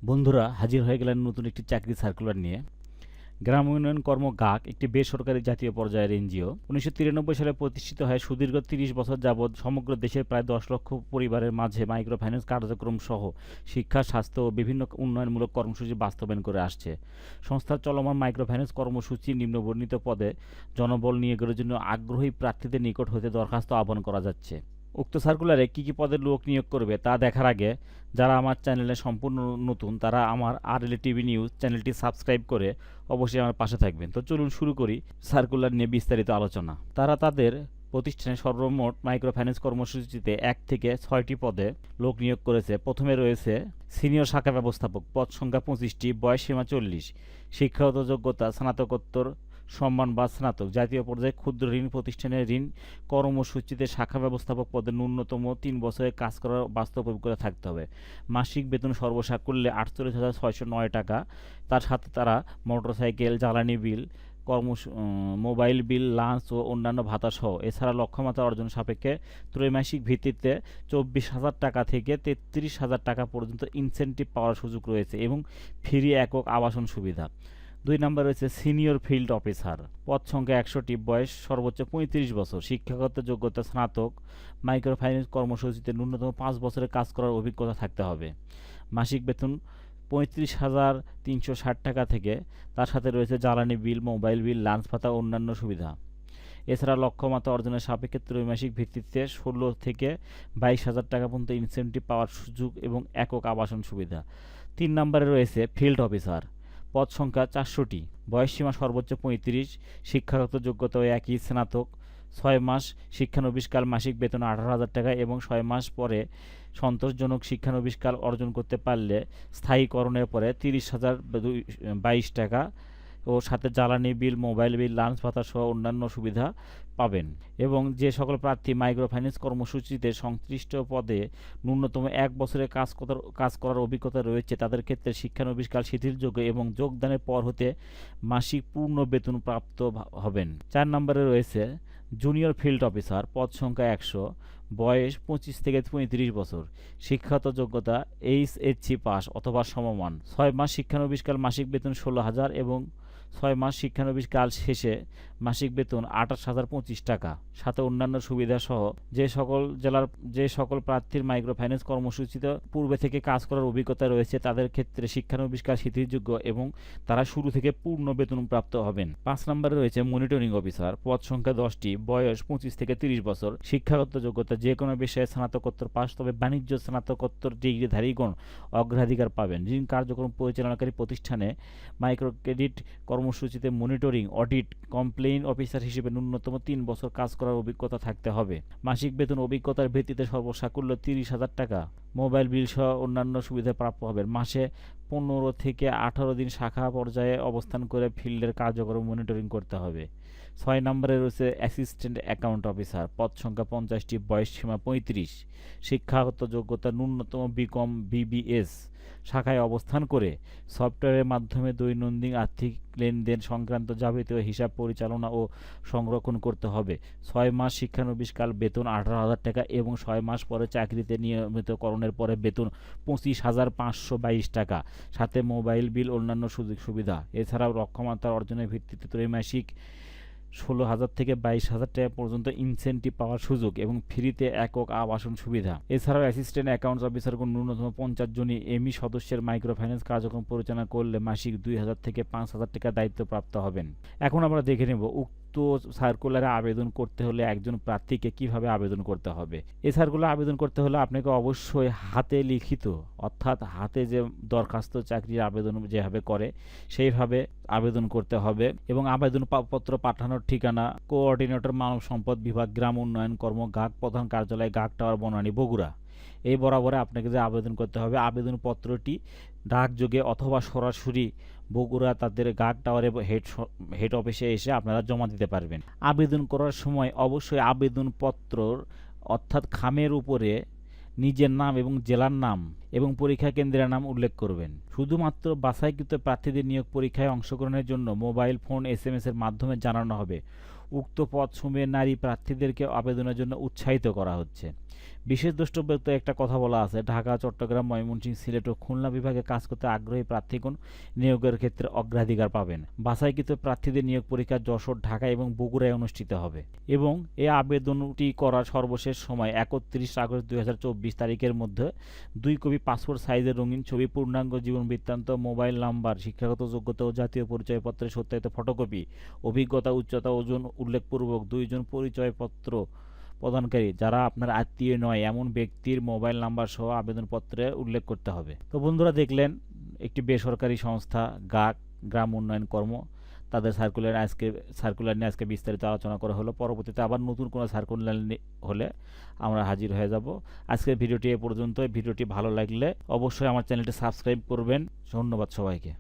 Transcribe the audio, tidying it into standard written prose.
বন্ধুরা হাজির হয়ে গেলেন নতুন একটি চাকরি সার্কুলার নিয়ে। গ্রাম উন্নয়ন কর্ম গাক একটি বেসরকারি জাতীয় পর্যায়ের এনজিও 1993 সালে প্রতিষ্ঠিত হয়। সুদীর্ঘ 30 বছর যাবৎ সমগ্র দেশের প্রায় 10 লক্ষ পরিবারের মাঝে মাইক্রো ফাইন্যান্স কার্যক্রম সহ শিক্ষা, স্বাস্থ্য ও বিভিন্ন উন্নয়নমূলক কর্মসূচি বাস্তবায়ন করে আসছে। সংস্থার চলমান মাইক্রো ফাইন্যান্স কর্মসূচি নিম্নবর্ণিত পদে জনবল নিয়োগের জন্য আগ্রহী প্রার্থীদের নিকট হতে দরখাস্ত আহ্বান করা যাচ্ছে। উক্ত সার্কুলারে কী কী পদের লোক নিয়োগ করবে তা দেখার আগে যারা আমার চ্যানেলে সম্পূর্ণ নতুন তারা আমার আরএলএ টিভি নিউজ চ্যানেলটি সাবস্ক্রাইব করে অবশ্যই আমার পাশে থাকবেন। তো চলুন শুরু করি সার্কুলার নিয়ে বিস্তারিত আলোচনা। তারা তাদের প্রতিষ্ঠানে সর্বমোট মাইক্রো ফাইন্যান্স কর্মসূচিতে 1 থেকে 6টি পদে লোক নিয়োগ করেছে। প্রথমে রয়েছে সিনিয়র শাখা ব্যবস্থাপক, পদ সংখ্যা 25টি, বয়স সীমা 40, শিক্ষাগত যোগ্যতা স্নাতকোত্তর সম্মান বা স্নাতক। জাতীয় পর্যায়ে ক্ষুদ্র ঋণ প্রতিষ্ঠানের ঋণ কর্মসূচিতে শাখা ব্যবস্থাপক পদে ন্যূনতম 3 বছরের কাজ করার বাস্তব অভিজ্ঞতা থাকতে হবে। মাসিক বেতন সর্বসাকুল্যে 48,609 টাকা। তার সাথে তারা মোটরসাইকেল, জ্বালানি বিল, মোবাইল বিল, লাঞ্চ ও অন্যান্য ভাতা সহ এছাড়া লক্ষ্যমাত্রা অর্জন সাপেক্ষে ত্রৈমাসিক ভিত্তিতে 24,000 টাকা থেকে 33,000 টাকা পর্যন্ত ইনসেন্টিভ পাওয়ার সুযোগ রয়েছে এবং ফ্রি একক আবাসন সুবিধা। 2 নম্বর রয়েছে সিনিয়র ফিল্ড অফিসার, পদ সংখ্যা 100টি, বয়স সর্বোচ্চ 35 বছর, শিক্ষাগত যোগ্যতা স্নাতক। মাইক্রো ফাইন্যান্স কর্মসূচিতে ন্যূনতম 5 বছরের কাজ করার অভিজ্ঞতা থাকতে হবে। মাসিক বেতন 35,360 টাকা থেকে তার সাথে রয়েছে জ্বালানি বিল, মোবাইল বিল, লাঞ্চ ভাতা ও অন্যান্য সুবিধা। এছাড়া লক্ষ্যমাত্রা অর্জনের সাপেক্ষে ত্রৈমাসিক ভিত্তিতে 16 থেকে 22,000 টাকা পর্যন্ত ইনসেন্টিভ পাওয়ার সুযোগ এবং একক আবাসন সুবিধা। 3 নম্বরে রয়েছে ফিল্ড অফিসার, পদ সংখ্যা 400টি, বয়সসীমা সর্বোচ্চ 35, শিক্ষাগত যোগ্যতা একই, স্নাতক। 6 মাস শিক্ষানবিশকাল, মাসিক বেতন 18,000 টাকা এবং 6 মাস পরে সন্তোষজনক শিক্ষানবিশকাল অর্জন করতে পারলে স্থায়ীকরণের পরে 30,022 টাকা ও সাথে জ্বালানি বিল, মোবাইল বিল, লাঞ্চ ভাতা সহ অন্যান্য সুবিধা পাবেন। এবং যে সকল প্রার্থী মাইক্রো ফাইন্যান্স কর্মসূচিতে সংশ্লিষ্ট পদে ন্যূনতম 1 বছরের কাজ করার অভিজ্ঞতা রয়েছে তাদের ক্ষেত্রে শিক্ষানবিশকাল শিথিলযোগ্য এবং যোগদানের পর হতে মাসিক পূর্ণ বেতন প্রাপ্ত হবেন। 4 নম্বরে রয়েছে জুনিয়র ফিল্ড অফিসার, পদ সংখ্যা 100, বয়স 25 থেকে 35 বছর, শিক্ষাগত যোগ্যতা এইচএসসি পাস অথবা সমমান। 6 মাস শিক্ষানবিশকাল, মাসিক বেতন 16,000 এবং 6 মাস শিক্ষানবিশকাল শেষে মাসিক বেতন 28,025 টাকা, সাথে অন্যান্য সুবিধা সহ। যে সকল প্রার্থীর মাইক্রো ফাইন্যান্স কর্মসূচিতে পূর্বে থেকে কাজ করার অভিজ্ঞতা রয়েছে তাদের ক্ষেত্রে শিক্ষানবিশকাল শিথিলযোগ্য এবং তারা শুরু থেকে পূর্ণ বেতন প্রাপ্ত হবেন। 5 নম্বরে রয়েছে মনিটরিং অফিসার, পদ সংখ্যা 10টি, বয়স 25 থেকে 30 বছর, শিক্ষাগত যোগ্যতা যে কোনো বিষয়ে স্নাতকোত্তর পাস, তবে বাণিজ্য স্নাতকোত্তর ডিগ্রিধারীগণ অগ্রাধিকার পাবেন। ঋণ কার্যক্রম পরিচালনাকারী প্রতিষ্ঠানে মাইক্রো ক্রেডিট কর্মসূচিতে মনিটরিং, অডিট, কমপ্লেইন অফিসার হিসেবে ন্যূনতম 3 বছর কাজ করার অভিজ্ঞতা থাকতে হবে। মাসিক বেতন অভিজ্ঞতার ভিত্তিতে সর্বসাকুল্য 30,000 টাকা। মোবাইল বিল সহ অন্যান্য সুবিধা প্রাপ্য হবেন। মাসে 15 থেকে 18 দিন শাখা পর্যায়ে অবস্থান করে ফিল্ডের কার্যক্রম মনিটরিং করতে হবে। 6 নম্বরে রয়েছে অ্যাসিস্ট্যান্ট অ্যাকাউন্ট অফিসার, পদ সংখ্যা 50টি, বয়স সীমা 35, শিক্ষাগত যোগ্যতা ন্যূনতম বিকম বিবিএস শাখায় অবস্থান করে সফটওয়্যারের মাধ্যমে দৈনন্দিন আর্থিক লেনদেন সংক্রান্ত যাবতীয় হিসাব পরিচালনা ও সংরক্ষণ করতে হবে। 6 মাস শিক্ষানবিশকাল, বেতন 18,000 টাকা এবং 6 মাস পরে চাকরিতে নিয়মিতকরণের পরে বেতন 25,522 টাকা, সাথে মোবাইল বিল, অন্যান্য সুযোগ সুবিধা। এছাড়াও লক্ষ্যমাত্রা অর্জনের ভিত্তিতে ত্রৈমাসিক 16,000 থেকে 22,000 টাকা পর্যন্ত ইনসেন্টিভ পাওয়ার সুযোগ এবং ফ্রিতে একক আবাসন সুবিধা। এছাড়াও অ্যাসিস্ট্যান্ট অ্যাকাউন্টস অফিসারগণ ন্যূনতম 50 জনই এমই সদস্যের মাইক্রো ফাইন্যান্স কার্যক্রম পরিচালনা করলে মাসিক 2,000 থেকে 5,000 টাকা দায়িত্বপ্রাপ্ত হবেন। এখন আমরা দেখে নেব উক্ত সার্কুলারে আবেদন করতে হলে একজন প্রার্থীকে কিভাবে আবেদন করতে হবে। এই সার্কুলারে আবেদন করতে হলে আপনাকে অবশ্যই হাতে লিখিত, অর্থাৎ হাতে যে দরখাস্ত চাকরির আবেদন যেভাবে করে সেইভাবে আবেদন করতে হবে এবং আবেদনপত্র পাঠানোর ঠিকানা কোঅর্ডিনেটর, মানব সম্পদ বিভাগ, গ্রাম উন্নয়ন কর্ম গাক, প্রধান কার্যালয়, গাক টাওয়ার, বনানী, বগুড়া। এই বরাবরে আপনাকে যে আবেদন করতে হবে, আবেদনপত্রটি ডাকযোগে অথবা সরাসরি বগুড়া তাদের গাক টাওয়ারে হেড অফিসে এসে আপনারা জমা দিতে পারবেন। আবেদন করার সময় অবশ্যই আবেদনপত্র অর্থাৎ খামের উপরে নিজের নাম এবং জেলার নাম এবং পরীক্ষা কেন্দ্রের নাম উল্লেখ করবেন। শুধুমাত্র বাছাইকৃত প্রার্থীদের নিয়োগ পরীক্ষায় অংশগ্রহণের জন্য মোবাইল ফোন SMS এর মাধ্যমে জানানো হবে। উক্ত পদসমূহে নারী প্রার্থীদেরকে আবেদনের জন্য উৎসাহিত করা হচ্ছে। বিশেষ দ্রষ্টব্যতে একটা কথা বলা আছে, ঢাকা, চট্টগ্রাম, ময়মনসিংহ, সিলেট ও খুলনা বিভাগে কাজ করতে আগ্রহী প্রার্থীগণ নিয়োগের ক্ষেত্রে অগ্রাধিকার পাবেন। বাছাইকৃত প্রার্থীদের নিয়োগ পরীক্ষা যশোর, ঢাকা এবং বগুড়ায় অনুষ্ঠিত হবে এবং এই আবেদনটি করার সর্বশেষ সময় 31 আগস্ট 2024 তারিখের মধ্যে 2 কপি পাসপোর্ট সাইজের রঙিন ছবি, পূর্ণাঙ্গ জীবন বৃত্তান্ত, মোবাইল নাম্বার, শিক্ষাগত যোগ্যতা ও জাতীয় পরিচয়পত্রের সত্যায়িত ফটোকপি, অভিজ্ঞতা, উচ্চতা, ওজন উল্লেখপূর্বক 2 জন পরিচয়পত্র প্রদানকারী যারা আপনার আত্মীয় নয় এমন ব্যক্তির মোবাইল নাম্বার সহ আবেদনপত্রে উল্লেখ করতে হবে। তো বন্ধুরা, দেখলেন একটি বেসরকারি সংস্থা গাক, গ্রাম উন্নয়ন কর্ম, তাদের সার্কুলার নিয়ে আজকে বিস্তারিত আলোচনা করা হলো। পরবর্তীতে আবার নতুন কোনো সার্কুলার হলে আমরা হাজির হয়ে যাব। আজকের ভিডিওটি এ পর্যন্ত। ভিডিওটি ভালো লাগলে অবশ্যই আমার চ্যানেলটি সাবস্ক্রাইব করবেন। ধন্যবাদ সবাইকে।